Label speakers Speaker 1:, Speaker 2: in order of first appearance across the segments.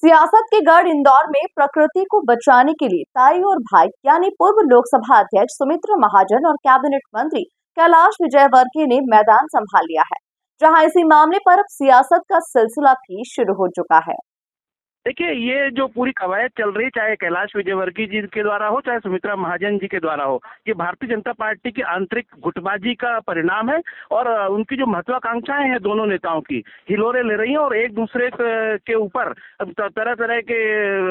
Speaker 1: सियासत के गढ़ इंदौर में प्रकृति को बचाने के लिए ताई और भाई यानी पूर्व लोकसभा अध्यक्ष सुमित्रा महाजन और कैबिनेट मंत्री कैलाश विजयवर्गीय ने मैदान संभाल लिया है, जहां इसी मामले पर अब सियासत का सिलसिला भी शुरू हो चुका है।
Speaker 2: देखिए, ये जो पूरी कवायद चल रही, चाहे कैलाश विजयवर्गीय जी के द्वारा हो, चाहे सुमित्रा महाजन जी के द्वारा हो, ये भारतीय जनता पार्टी की आंतरिक गुटबाजी का परिणाम है। और उनकी जो महत्वाकांक्षाएं हैं दोनों नेताओं की, हिलोरे ले रही हैं और एक दूसरे के ऊपर तरह तरह के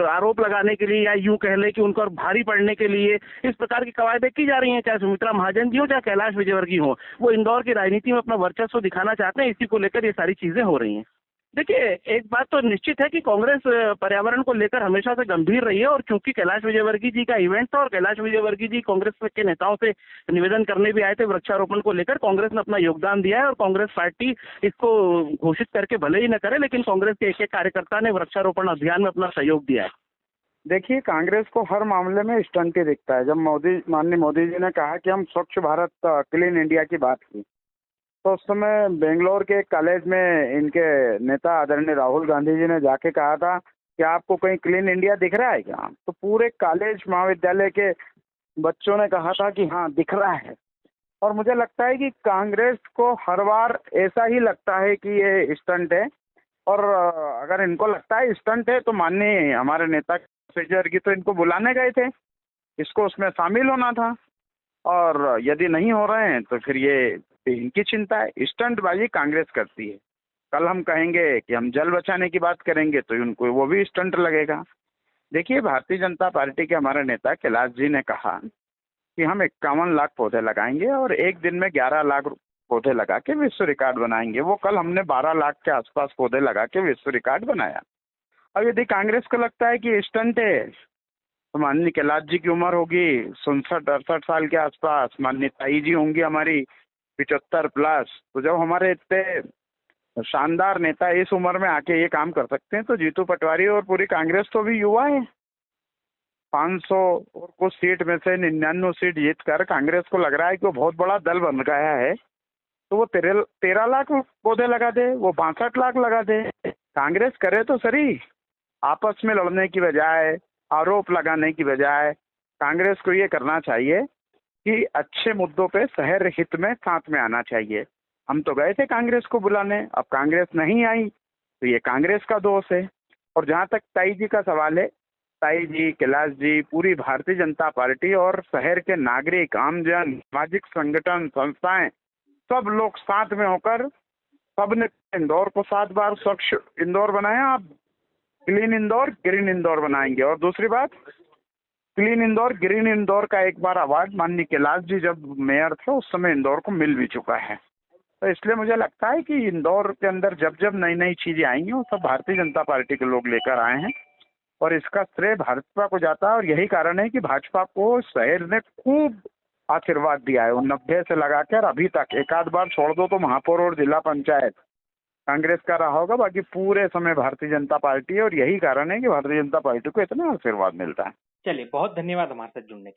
Speaker 2: आरोप लगाने के लिए, या यूं कह ले कि उन पर भारी पड़ने के लिए इस प्रकार की कवायदें की जा रही हैं। चाहे सुमित्रा महाजन जी हो, चाहे कैलाश विजयवर्गीय हो, वो इंदौर की राजनीति में अपना वर्चस्व दिखाना चाहते हैं। इसी को लेकर ये सारी चीजें हो रही हैं। देखिए, एक बात तो निश्चित है कि कांग्रेस पर्यावरण को लेकर हमेशा से गंभीर रही है। और चूंकि कैलाश विजयवर्गीय जी का इवेंट था और कैलाश विजयवर्गीय जी कांग्रेस के नेताओं से निवेदन करने भी आए थे वृक्षारोपण को लेकर, कांग्रेस ने अपना योगदान दिया है। और कांग्रेस पार्टी इसको घोषित करके भले ही न करे, लेकिन कांग्रेस के एक कार्यकर्ता ने वृक्षारोपण अभियान में अपना सहयोग दिया है।
Speaker 3: देखिए, कांग्रेस को हर मामले में स्टंट ही दिखता है। जब माननीय मोदी जी ने कहा कि हम स्वच्छ भारत क्लीन इंडिया की बात की, तो उस समय बेंगलोर के एक कॉलेज में इनके नेता आदरणीय राहुल गांधी जी ने जाके कहा था कि आपको कहीं क्लीन इंडिया दिख रहा है क्या? तो पूरे कॉलेज महाविद्यालय के बच्चों ने कहा था कि हाँ, दिख रहा है। और मुझे लगता है कि कांग्रेस को हर बार ऐसा ही लगता है कि ये स्टंट है। और अगर इनको लगता है स्टंट है, तो माननीय हमारे नेता शेजर की तो इनको बुलाने गए थे, इसको उसमें शामिल होना था। और यदि नहीं हो रहे हैं तो फिर ये इनकी चिंता है। स्टंटबाजी कांग्रेस करती है। कल हम कहेंगे कि हम जल बचाने की बात करेंगे तो उनको वो भी स्टंट लगेगा। देखिए, भारतीय जनता पार्टी के हमारे नेता कैलाश जी ने कहा कि हम 51 लाख पौधे लगाएंगे और एक दिन में 11 लाख पौधे लगा के विश्व रिकॉर्ड बनाएंगे। वो कल हमने 12 लाख के आसपास पौधे लगा के विश्व रिकॉर्ड बनाया। अब यदि कांग्रेस को लगता है कि स्टंट है, तो माननीय कैलाश जी की उम्र होगी 67-68 साल के आसपास, माननीय ताई जी होंगी हमारी 75 प्लस। तो जब हमारे इतने शानदार नेता इस उम्र में आके ये काम कर सकते हैं, तो जीतू पटवारी और पूरी कांग्रेस तो भी युवा है। 500 और कुछ सीट में से 99 सीट जीत कर कांग्रेस को लग रहा है कि वो बहुत बड़ा दल बन गया है। तो वो 13 लाख पौधे लगा दे, वो 62 लाख लगा दे। कांग्रेस करे तो सही। आपस में लड़ने की बजाय, आरोप लगाने की बजाय, कांग्रेस को ये करना चाहिए कि अच्छे मुद्दों पे शहर हित में साथ में आना चाहिए। हम तो गए थे कांग्रेस को बुलाने, अब कांग्रेस नहीं आई तो ये कांग्रेस का दोष है। और जहाँ तक ताई जी का सवाल है, ताई जी, कैलाश जी, पूरी भारतीय जनता पार्टी और शहर के नागरिक, आमजन, सामाजिक संगठन, संस्थाएं, सब लोग साथ में होकर सबने इंदौर को 7 बार स्वच्छ इंदौर बनाया। अब क्लीन इंदौर, ग्रीन इंदौर बनाएंगे। और दूसरी बात, क्लीन इंदौर, ग्रीन इंदौर का एक बार अवार्ड माननीय कैलाश जी जब मेयर थे उस समय इंदौर को मिल भी चुका है। तो इसलिए मुझे लगता है कि इंदौर के अंदर जब जब नई नई चीजें आएंगी वो सब भारतीय जनता पार्टी के लोग लेकर आए हैं। और इसका श्रेय भाजपा को जाता है। और यही कारण है कि भाजपा को शहर ने खूब आशीर्वाद दिया है। 90 से लगाकर अभी तक, एक आध बार छोड़ दो तो महापौर और जिला पंचायत कांग्रेस का रहा होगा, बाकी पूरे समय भारतीय जनता पार्टी है। और यही कारण है कि भारतीय जनता पार्टी को इतना आशीर्वाद मिलता है।
Speaker 4: चलिए, बहुत धन्यवाद हमारे साथ जुड़ने के लिए।